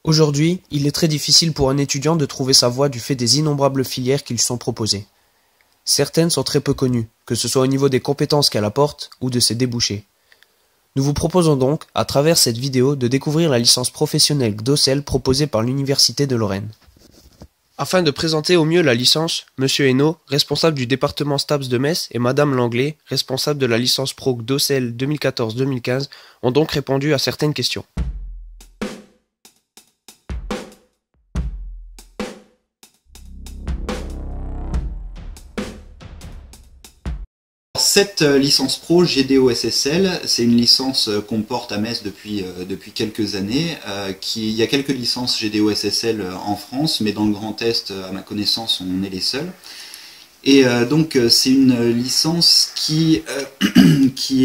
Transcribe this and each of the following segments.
Aujourd'hui, il est très difficile pour un étudiant de trouver sa voie du fait des innombrables filières qui lui sont proposées. Certaines sont très peu connues, que ce soit au niveau des compétences qu'elle apporte ou de ses débouchés. Nous vous proposons donc, à travers cette vidéo, de découvrir la licence professionnelle GDOCEL proposée par l'Université de Lorraine. Afin de présenter au mieux la licence, M. Hainaut, responsable du département STAPS de Metz, et Mme Langlais, responsable de la licence pro GDOCEL 2014-2015, ont donc répondu à certaines questions. Cette licence pro GDO-SSL, c'est une licence qu'on porte à Metz depuis quelques années. Il y a quelques licences GDO-SSL en France, mais dans le Grand Est, à ma connaissance, on est les seuls. Et donc c'est une licence qui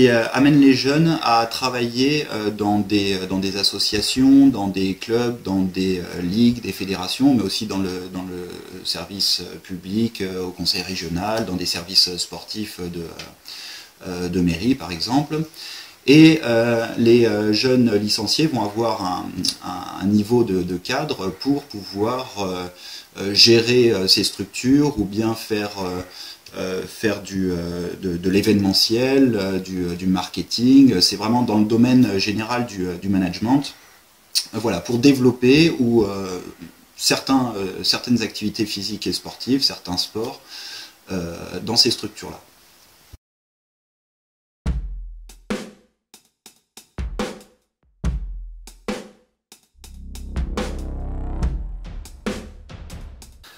amène les jeunes à travailler dans des associations, dans des clubs, dans des ligues, des fédérations, mais aussi dans le service public, au conseil régional, dans des services sportifs de mairie par exemple. Et les jeunes licenciés vont avoir un niveau de cadre pour pouvoir gérer ces structures ou bien faire de l'événementiel, du marketing. C'est vraiment dans le domaine général du management. Voilà, pour développer certaines activités physiques et sportives, certains sports dans ces structures-là.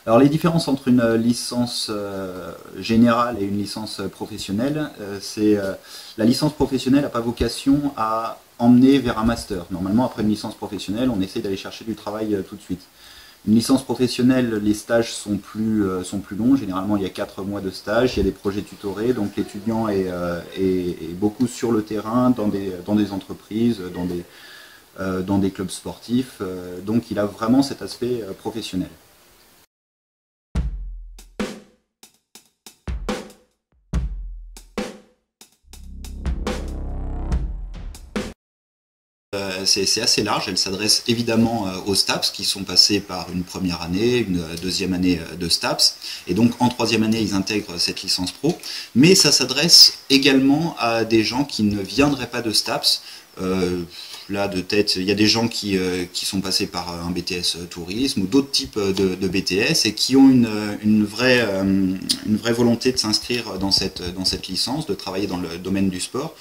Alors les différences entre une licence générale et une licence professionnelle, c'est la licence professionnelle n'a pas vocation à emmener vers un master. Normalement, après une licence professionnelle, on essaie d'aller chercher du travail tout de suite. Une licence professionnelle, les stages sont plus longs. Généralement, il y a 4 mois de stage, il y a des projets tutorés, donc l'étudiant est beaucoup sur le terrain, dans des entreprises, dans des clubs sportifs. Donc il a vraiment cet aspect professionnel. C'est assez large, elle s'adresse évidemment aux STAPS qui sont passés par une première année, une deuxième année de STAPS, et donc en troisième année ils intègrent cette licence pro, mais ça s'adresse également à des gens qui ne viendraient pas de STAPS. Là de tête, il y a des gens qui sont passés par un BTS tourisme ou d'autres types de BTS et qui ont une vraie volonté de s'inscrire dans cette licence, de travailler dans le domaine du sport.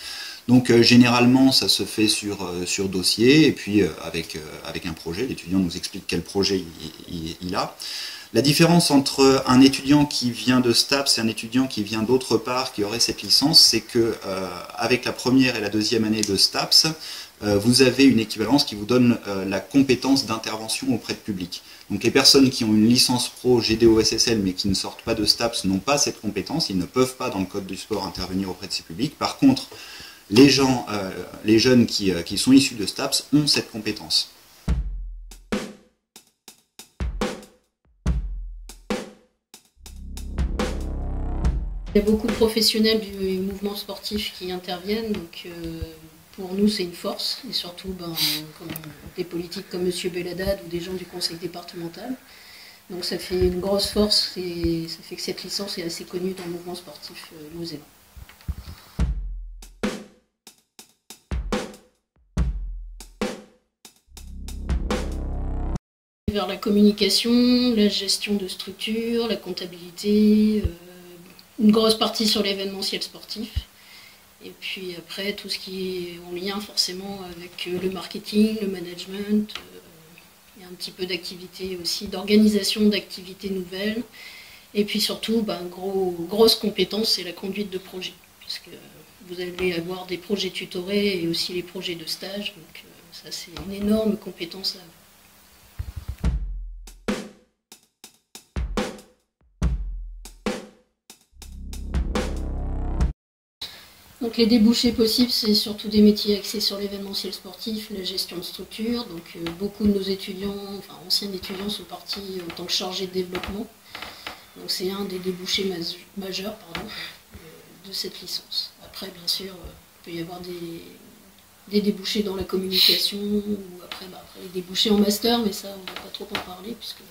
Donc généralement ça se fait sur dossier et puis avec un projet, l'étudiant nous explique quel projet il a. La différence entre un étudiant qui vient de STAPS et un étudiant qui vient d'autre part qui aurait cette licence, c'est que avec la première et la deuxième année de STAPS, vous avez une équivalence qui vous donne la compétence d'intervention auprès de public. Donc les personnes qui ont une licence pro GDO-SSL mais qui ne sortent pas de STAPS n'ont pas cette compétence, ils ne peuvent pas dans le code du sport intervenir auprès de ces publics. Par contre, les jeunes qui sont issus de STAPS ont cette compétence. Il y a beaucoup de professionnels du mouvement sportif qui interviennent, donc pour nous c'est une force, et surtout des politiques comme M. Belladad ou des gens du conseil départemental. Donc ça fait une grosse force et ça fait que cette licence est assez connue dans le mouvement sportif mosellan. Vers la communication, la gestion de structure, la comptabilité, une grosse partie sur l'événementiel sportif. Et puis après, tout ce qui est en lien forcément avec le marketing, le management, il y a un petit peu d'activité aussi, d'organisation d'activités nouvelles. Et puis surtout, grosse compétence, c'est la conduite de projet. Puisque vous allez avoir des projets tutorés et aussi les projets de stage. Donc ça, c'est une énorme compétence à avoir. Donc les débouchés possibles, c'est surtout des métiers axés sur l'événementiel sportif, la gestion de structure. Donc beaucoup de nos étudiants, enfin anciens étudiants, sont partis en tant que chargés de développement. Donc c'est un des débouchés majeurs de cette licence. Après, bien sûr, il peut y avoir des débouchés dans la communication, ou après les débouchés en master, mais ça on va pas trop en parler puisque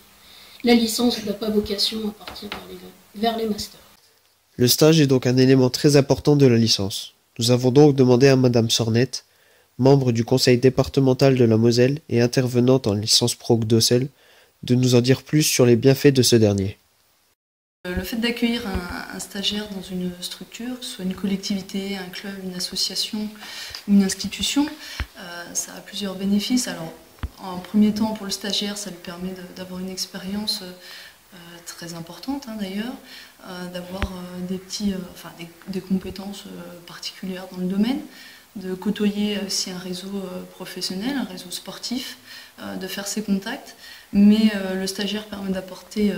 la licence n'a pas vocation à partir vers les masters. Le stage est donc un élément très important de la licence. Nous avons donc demandé à Madame Sornette, membre du conseil départemental de la Moselle et intervenante en licence pro Docel, de nous en dire plus sur les bienfaits de ce dernier. Le fait d'accueillir un stagiaire dans une structure, que ce soit une collectivité, un club, une association, une institution, ça a plusieurs bénéfices. Alors, en premier temps, pour le stagiaire, ça lui permet d'avoir une expérience très importante d'ailleurs, d'avoir des compétences particulières dans le domaine, de côtoyer aussi un réseau professionnel, un réseau sportif, de faire ses contacts. Mais le stagiaire permet d'apporter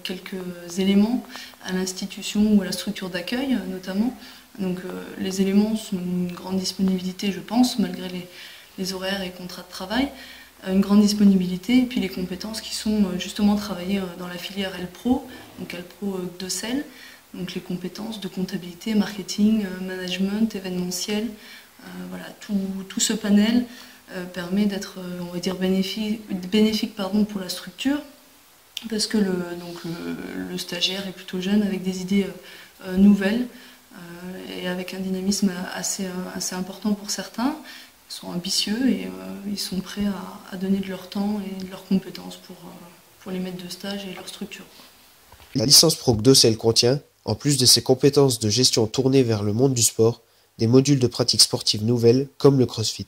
quelques éléments à l'institution ou à la structure d'accueil notamment. Donc les éléments sont une grande disponibilité, je pense, malgré les horaires et contrats de travail, une grande disponibilité, et puis les compétences qui sont justement travaillées dans la filière L-Pro, donc L-Pro Docel, donc les compétences de comptabilité, marketing, management, événementiel, voilà, tout ce panel permet d'être, on va dire, bénéfique pour la structure, parce que le stagiaire est plutôt jeune, avec des idées nouvelles, et avec un dynamisme assez important pour certains. Ils sont ambitieux et ils sont prêts à donner de leur temps et de leurs compétences pour les maîtres de stage et leur structure. La licence pro Docel contient, en plus de ses compétences de gestion tournées vers le monde du sport, des modules de pratiques sportives nouvelles comme le CrossFit.